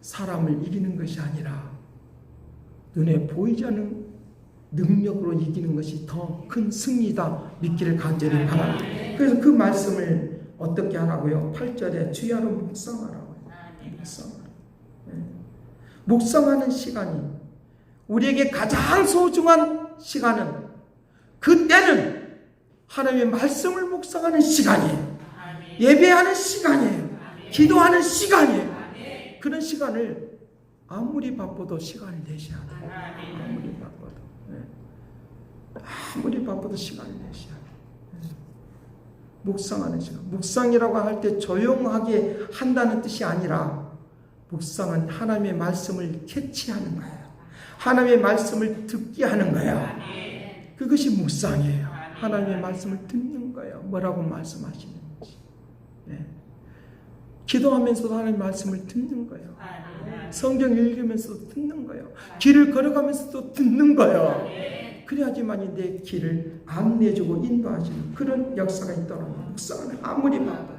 사람을 이기는 것이 아니라 눈에 보이지 않는 능력으로 이기는 것이 더 큰 승리다 믿기를 간절히 바랍니다. 그래서 그 말씀을 어떻게 하라고요? 8절에 주야로 묵상하라고요. 묵상하는 시간이 우리에게 가장 소중한 시간은 그때는 하나님의 말씀을 묵상하는 시간이에요. 예배하는 시간이에요. 기도하는 시간이에요. 그런 시간을 아무리 바빠도 시간을 내셔야 돼요. 아무리 바빠도 시간을 내셔야 돼요. 묵상하는 시간. 묵상이라고 할 때 조용하게 한다는 뜻이 아니라 묵상은 하나님의 말씀을 캐치하는 거예요. 하나님의 말씀을 듣게 하는 거예요. 그것이 묵상이에요. 하나님의 말씀을 듣는 거예요. 뭐라고 말씀하시는지. 기도하면서도 하나님의 말씀을 듣는 거예요. 성경 읽으면서도 듣는 거예요. 길을 걸어가면서도 듣는 거예요. 그래야지만 내 길을 안내해주고 인도하시는 그런 역사가 있더라고요. 목사는 아무리 바빠도.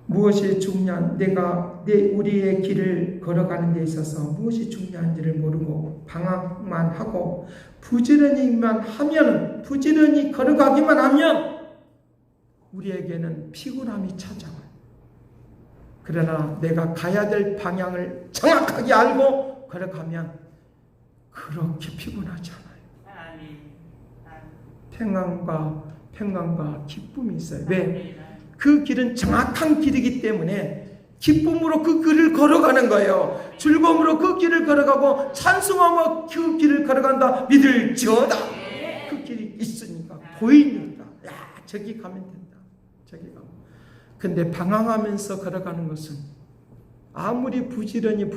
무엇이 중요한, 우리의 길을 걸어가는 데 있어서 무엇이 중요한지를 모르고 방황만 하고 부지런히 걸어가기만 하면 우리에게는 피곤함이 찾아와요. 그러나 내가 가야 될 방향을 정확하게 알고 걸어가면 그렇게 피곤하지 않아요. 평안과 기쁨이 있어요. 왜? 그 길은 정확한 길이기 때문에 기쁨으로 그 길을 걸어가는 거예요. 즐거움으로 그 길을 걸어가고 찬송하며 그 길을 걸어간다 믿을지어다. 그 길이 있으니까 보이니까 저기 가면 된다. 저기 가면. 근데 방황하면서 걸어가는 것은 아무리 부지런히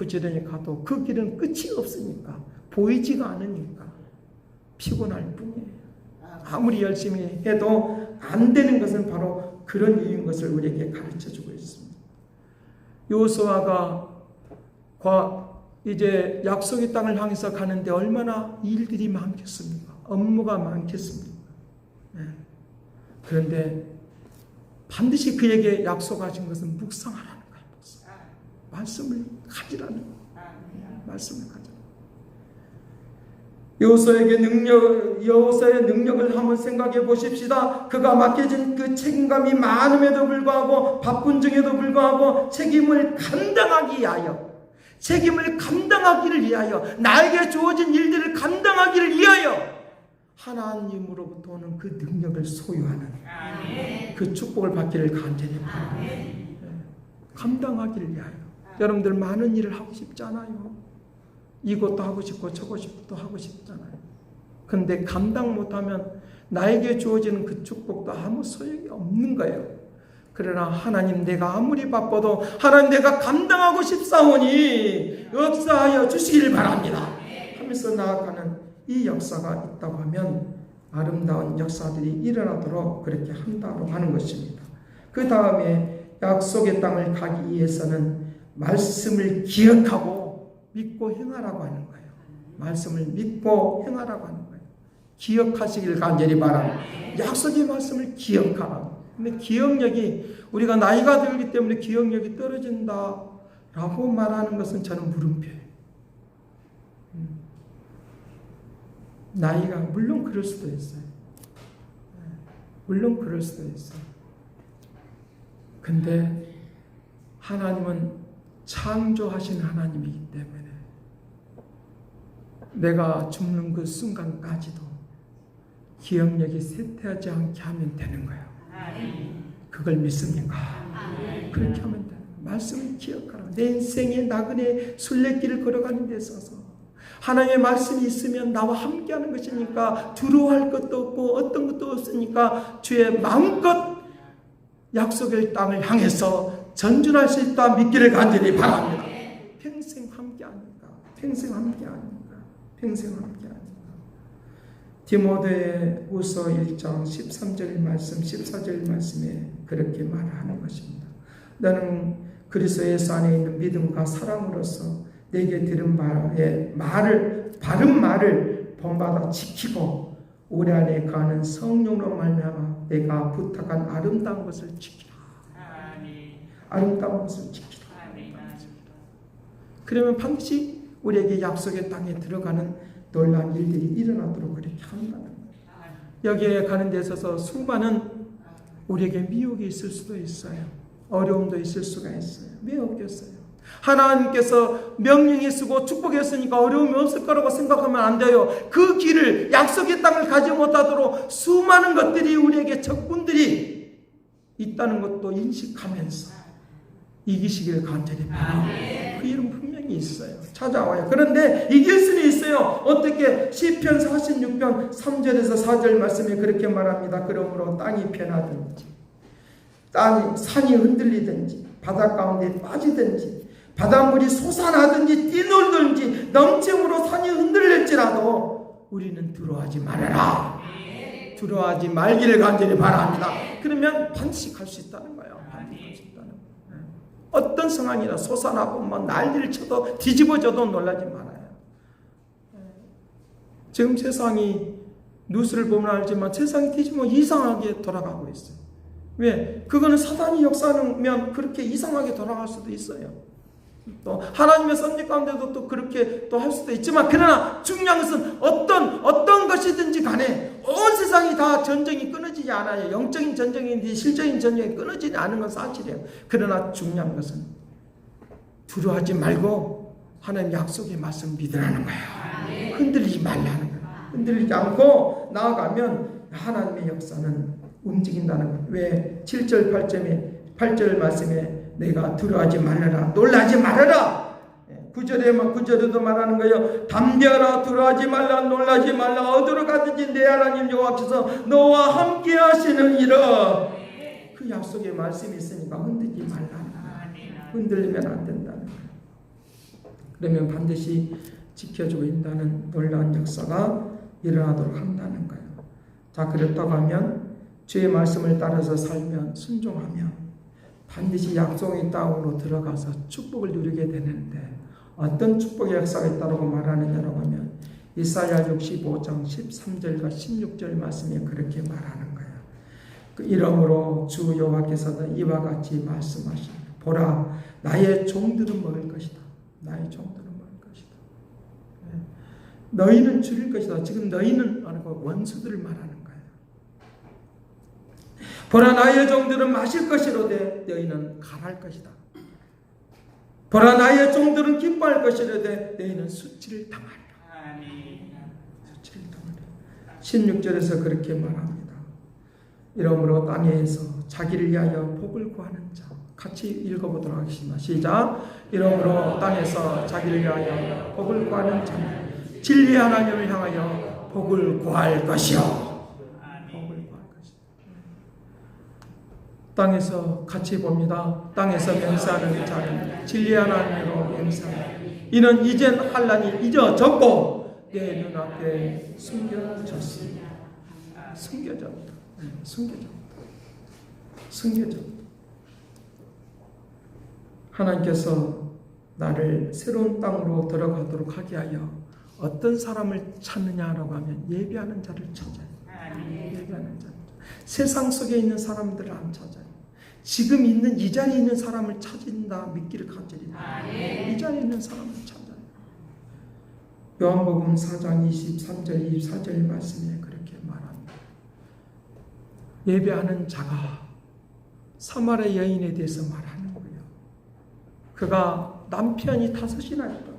가도 그 길은 끝이 없으니까 보이지가 않으니까 피곤할 뿐이에요. 아무리 열심히 해도 안 되는 것은 바로 그런 이유인 것을 우리에게 가르쳐주고 있습니다. 여호수아가 이제 약속의 땅을 향해서 가는데 얼마나 일들이 많겠습니까? 업무가 많겠습니까? 그런데 반드시 그에게 약속하신 것은 묵상하라는 거예요. 말씀을 가지라는 거예요. 말씀을 가지라. 여호수아의 능력을 한번 생각해 보십시다. 그가 맡겨진 그 책임감이 많음에도 불구하고 바쁜 중에도 불구하고 책임을 감당하기를 위하여 나에게 주어진 일들을 감당하기를 위하여 하나님으로부터 오는 그 능력을 소유하는 그 축복을 받기를 간절히 바랍니다. 감당하기를 위하여. 여러분들 많은 일을 하고 싶지 않아요? 이것도 하고 싶고 저것도 하고 싶잖아요. 근데 감당 못하면 나에게 주어지는 그 축복도 아무 소용이 없는 거예요. 그러나 하나님, 내가 아무리 바빠도 하나님, 내가 감당하고 싶사오니 역사하여 주시길 바랍니다 하면서 나아가는 이 역사가 있다고 하면 아름다운 역사들이 일어나도록 그렇게 한다고 하는 것입니다. 그 다음에 약속의 땅을 가기 위해서는 말씀을 기억하고 믿고 행하라고 하는 거예요. 말씀을 믿고 행하라고 하는 거예요. 기억하시길 간절히 바랍니다. 약속의 말씀을 기억하라. 근데 기억력이, 우리가 나이가 들기 때문에 기억력이 떨어진다라고 말하는 것은 저는 물음표예요. 나이가 물론 그럴 수도 있어요. 물론 그럴 수도 있어요. 근데 하나님은 창조하신 하나님이기 때문에 내가 죽는 그 순간까지도 기억력이 쇠퇴하지 않게 하면 되는 거예요. 그걸 믿습니까? 그렇게 하면 돼요. 말씀을 기억하라. 내 인생의 나그네 순례길을 걸어가는 데 있어서 하나님의 말씀이 있으면 나와 함께하는 것이니까 두려워할 것도 없고 어떤 것도 없으니까 주의 마음껏 약속의 땅을 향해서 전진할 수 있다 믿기를 간절히 바랍니다. 평생 함께하니까. 디모데후서 1장 13절 말씀 14절 말씀에 그렇게 말하는 것입니다. 너는 그리스도 예수 안에 있는 믿음과 사랑으로서 내게 들은 바른 말을 본받아 지키고 우리 안에 가는 성령으로 말미암아 내가 부탁한 아름다운 것을 지키라. 아름다운 것을 지키라. 그러면 반드시 우리에게 약속의 땅에 들어가는 놀라운 일들이 일어나도록 그렇게 한다는 거예요. 여기에 가는 데 있어서 수많은 우리에게 미혹이 있을 수도 있어요. 어려움도 있을 수가 있어요. 왜 없겠어요? 하나님께서 명령이 쓰고 축복했으니까 어려움이 없을 거라고 생각하면 안 돼요. 그 길을, 약속의 땅을 가지 못하도록 수많은 것들이 우리에게 적군들이 있다는 것도 인식하면서 이기시기를 간절히 바랍니다. 그 일은 분명히 있어요. 찾아와요. 그런데 이길 수는 있어요. 어떻게? 시편 46편 3절에서 4절 말씀에 그렇게 말합니다. 그러므로 땅이 변하든지 산이 흔들리든지 바다 가운데 빠지든지 바닷물이 솟아나든지 뛰놀든지 넘침으로 산이 흔들릴지라도 우리는 두려워하지 말아라. 두려워하지 말기를 간절히 바랍니다. 그러면 반드시 갈 수 있다는 거예요. 반드시 갈 수 있다는 거예요. 어떤 상황이나 솟아나고 막 난리를 쳐도 뒤집어져도 놀라지 말아요. 지금 세상이 뉴스를 보면 알지만 세상이 뒤집어 이상하게 돌아가고 있어요. 왜? 그거는 사단이 역사하면 그렇게 이상하게 돌아갈 수도 있어요. 또 하나님의 섭리 가운데도 또 그렇게 또 할 수도 있지만, 그러나 중요한 것은 어떤 것이든지 간에 온 세상이 다 전쟁이 끊어지지 않아요. 영적인 전쟁인지 실적인 전쟁이 끊어지지 않은 건 사실이에요. 그러나 중요한 것은 두려워하지 말고 하나님 약속의 말씀 믿으라는 거예요. 흔들리지 말라는 거예요. 흔들리지 않고 나아가면 하나님의 역사는 움직인다는 거예요. 왜? 7절 8절 말씀에 내가 두려워하지 말아라, 놀라지 말아라. 9절에도 말하는 거예요. 담대하라, 두려워하지 말라, 놀라지 말라. 어디로 가든지 내 하나님 여호와께서 너와 함께 하시느니라. 그 약속의 말씀이 있으니까 흔들지 말라는 거예요. 흔들리면 안 된다는 거예요. 그러면 반드시 지켜주고 있다는 놀라운 역사가 일어나도록 한다는 거예요. 자, 그렇다고 하면 주의 말씀을 따라서 살면, 순종하면 반드시 약속의 땅으로 들어가서 축복을 누리게 되는데, 어떤 축복의 역사가 있다고 말하느냐라고 하면 이사야 65장 13절과 16절 말씀에 그렇게 말하는 거예요. 그 이러므로 주 여호와께서는 이와 같이 말씀하십니다. 보라, 나의 종들은 먹을 것이다. 나의 종들은 먹을 것이다. 너희는 줄일 것이다. 지금 너희는 아니고 원수들을 말하는 거예요. 보라, 나의 종들은 마실 것이로되 너희는 갈할 것이다. 보라, 나의 종들은 기뻐할 것이로되 너희는 수치를 당하리라. 수치를 당하리라. 16절에서 그렇게 말합니다. 이러므로 땅에서 자기를 위하여 복을 구하는 자, 같이 읽어보도록 하겠습니다. 시작. 이러므로 땅에서 자기를 위하여 복을 구하는 자는 진리의 하나님을 향하여 복을 구할 것이요. 땅에서 같이 봅니다. 땅에서 맹세하는 자는 진리의 하나님으로 맹세하는 이는 이젠 환난이 잊어졌고 내 눈앞에 숨겨졌습니다. 숨겨졌다. 숨겨졌다. 하나님께서 나를 새로운 땅으로 들어가도록 하게 하여 어떤 사람을 찾느냐라고 하면 예배하는 자를 찾아요. 예배하는 자. 세상 속에 있는 사람들을 안 찾아요. 지금 있는 이 자리에 있는 사람을 찾는다 믿기를 가지리라. 이 자리에 있는 사람을 찾아요. 요한복음 4장 23절 24절 말씀에 그렇게 말합니다. 예배하는 자가 사마리아 여인에 대해서 말하는 거예요. 그가 남편이 5이나 있다.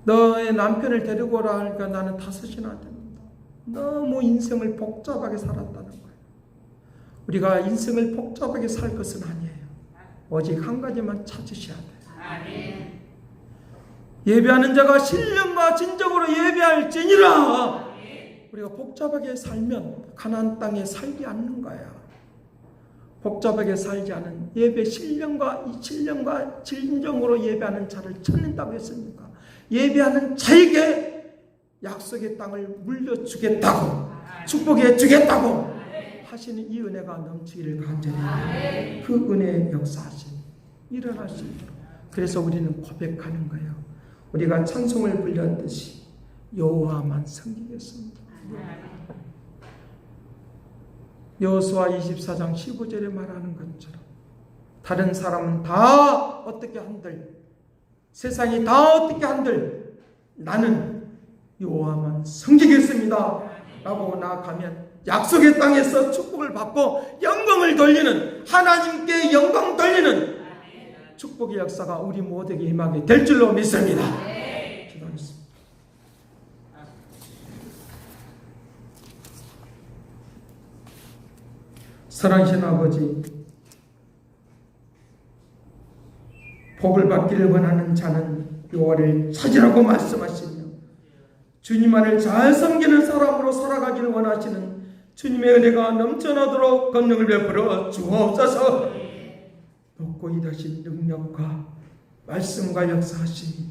너의 남편을 데리고 오라 하니까 나는 5이나 됩니다. 너무 인생을 복잡하게 살았다는 거예요. 우리가 인생을 복잡하게 살 것은 아니에요. 오직 한 가지만 찾으셔야 돼요. 예배하는 자가 신령과 진정으로 예배할지니라. 우리가 복잡하게 살면 가나안 땅에 살지 않는 거야. 복잡하게 살지 않은 예배 신령과 진정으로 예배하는 자를 찾는다고 했습니까? 예배하는 자에게 약속의 땅을 물려주겠다고, 축복해 주겠다고 하시는 이 은혜가 넘치기를 간절히 그 은혜의 역사하심 일어날 수 있도록. 그래서 우리는 고백하는 거예요. 우리가 찬송을 불렸듯이 여호와만 섬기겠습니다. 여호수아 24장 15절에 말하는 것처럼 다른 사람은 다 어떻게 한들, 세상이 다 어떻게 한들 나는 여호와만 섬기겠습니다 라고 나아가면 약속의 땅에서 축복을 받고 영광을 돌리는, 하나님께 영광 돌리는 축복의 역사가 우리 모두에게 임하게 될 줄로 믿습니다. 기도하겠습니다. 사랑하신 아버지, 복을 받기를 원하는 자는 여호와를 찾으라고 말씀하시며 주님만을 잘 섬기는 사람으로 살아가기를 원하시는 주님의 은혜가 넘쳐나도록 권능을 베풀어 주옵소서. 높고 이다신 능력과 말씀과 역사하심이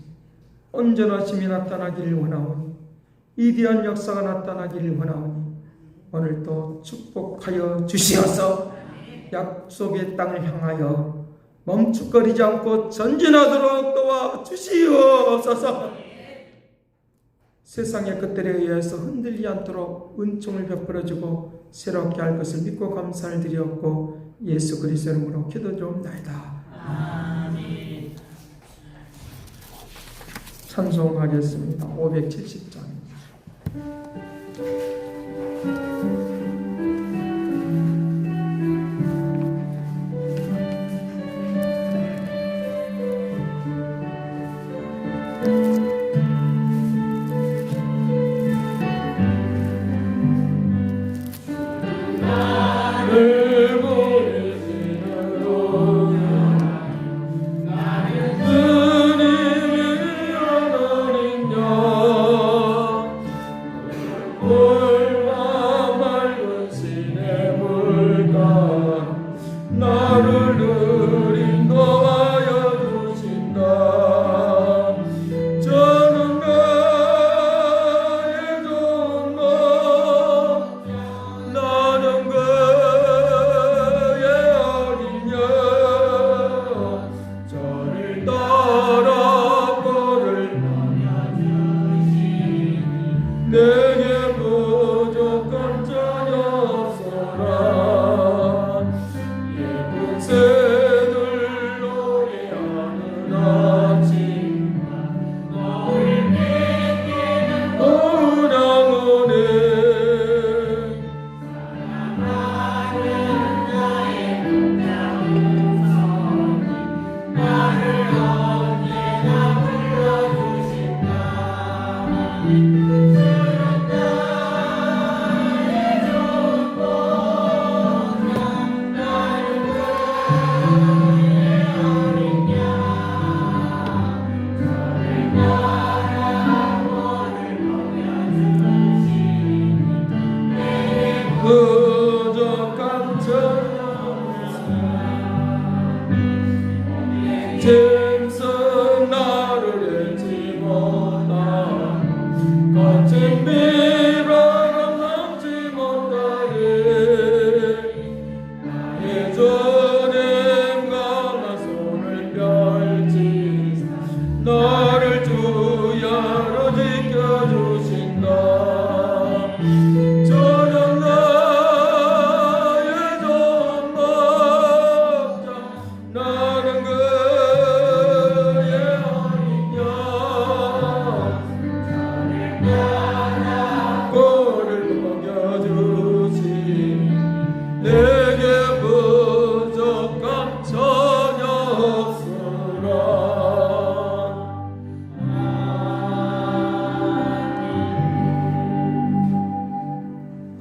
온전하심이 나타나기를 원하오니, 위대한 역사가 나타나기를 원하오니 오늘도 축복하여 주시어서 약속의 땅을 향하여 멈칫거리지 않고 전진하도록 도와주시옵소서. 세상의 것들에 의해서 흔들리지 않도록 은총을 베풀어주고 새롭게 할 것을 믿고 감사를 드렸고 예수 그리스도 이름으로 기도드리옵나이다. 아멘. 찬송하겠습니다. 570장.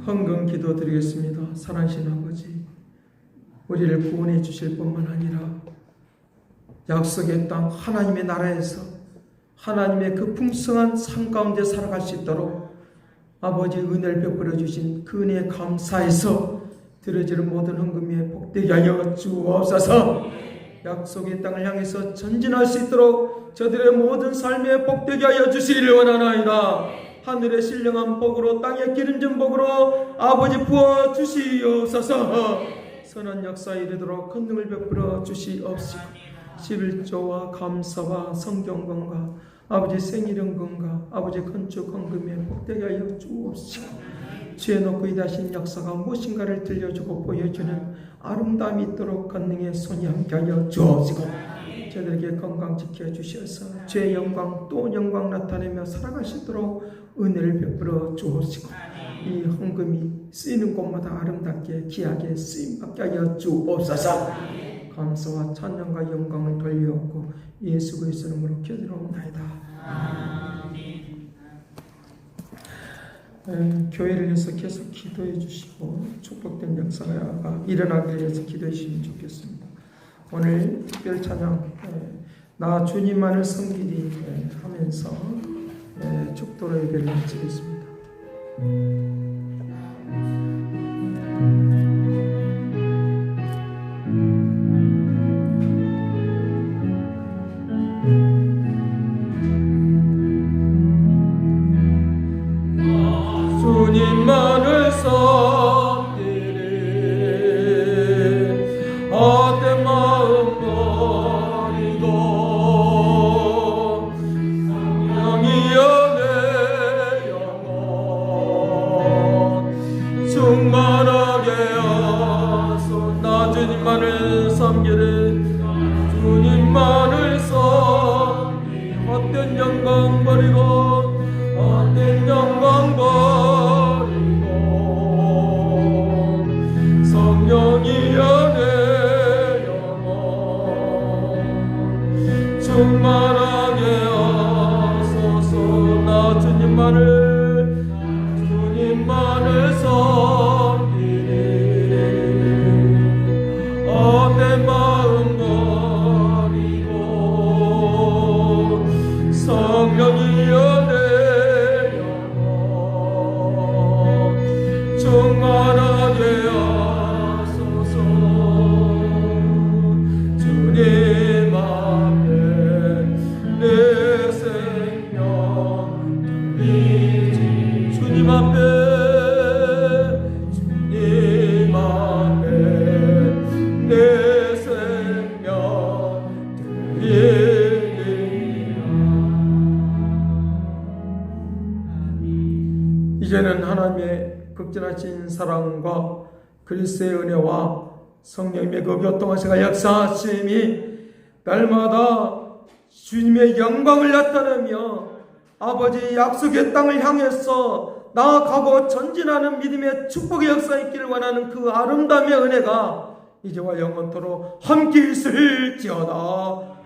헌금 기도드리겠습니다. 사랑하신 아버지, 우리를 구원해 주실 뿐만 아니라 약속의 땅 하나님의 나라에서 하나님의 그 풍성한 삶 가운데 살아갈 수 있도록 아버지 은혜를 베풀어 주신 그 은혜에 감사해서 드려지는 모든 헌금에 복되게 하여 주옵소서. 약속의 땅을 향해서 전진할 수 있도록 저들의 모든 삶에 복되게 하여 주시기를 원하나이다. 하늘의 신령한 복으로 땅의 기름진 복으로 아버지 부어 주시옵소서. 선한 역사에 이르도록 권능을 베풀어 주시옵시고 11조와 감사와 성경건과 아버지 생일연금과 아버지 건축 헌금에 복되게 하여 주옵시고 주의 높고 위대하신 역사가 무엇인가를 들려주고 보여주는 아름다움이 있도록 권능의 손이 함께하여 주옵시고 저들에게 건강 지켜주셔서 주의 영광 또 영광 나타내며 살아가시도록 은혜를 베풀어 주옵시고 이 헌금이 쓰이는 곳마다 아름답게 귀하게 쓰임받게 하여 주옵소서. 감사와 찬양과 영광을 돌려오고 예수 그리스도 이름으로 기도드리옵나이다. 교회를 위해서 계속 기도해 주시고 축복된 역사가 일어나기 위해서 기도해 주시면 좋겠습니다. 오늘 특별 찬양 나 주님만을 섬기리 하면서 축도로 예배를 마치겠습니다. 주님만을 섬기리 버리고 헛된 영광 버리고 성령이 연애 영원 충만하게 하소서. 나 주님만을 섬기리 헛된 마음 버리고 성령이 연애 영원 충만하게 하소서. 주님 앞에 내 생명 드리지. 주님 앞에 내 생명 드리리라. 이제는 하나님의 극진하신 사랑과 그리스도의 은혜와 성령님의 그 교통하시가 역사하심이 날마다 주님의 영광을 나타내며 아버지의 약속의 땅을 향해서 나아가고 전진하는 믿음의 축복의 역사에 있기를 원하는 그 아름다움의 은혜가 이제와 영원토록 함께 있을지어다.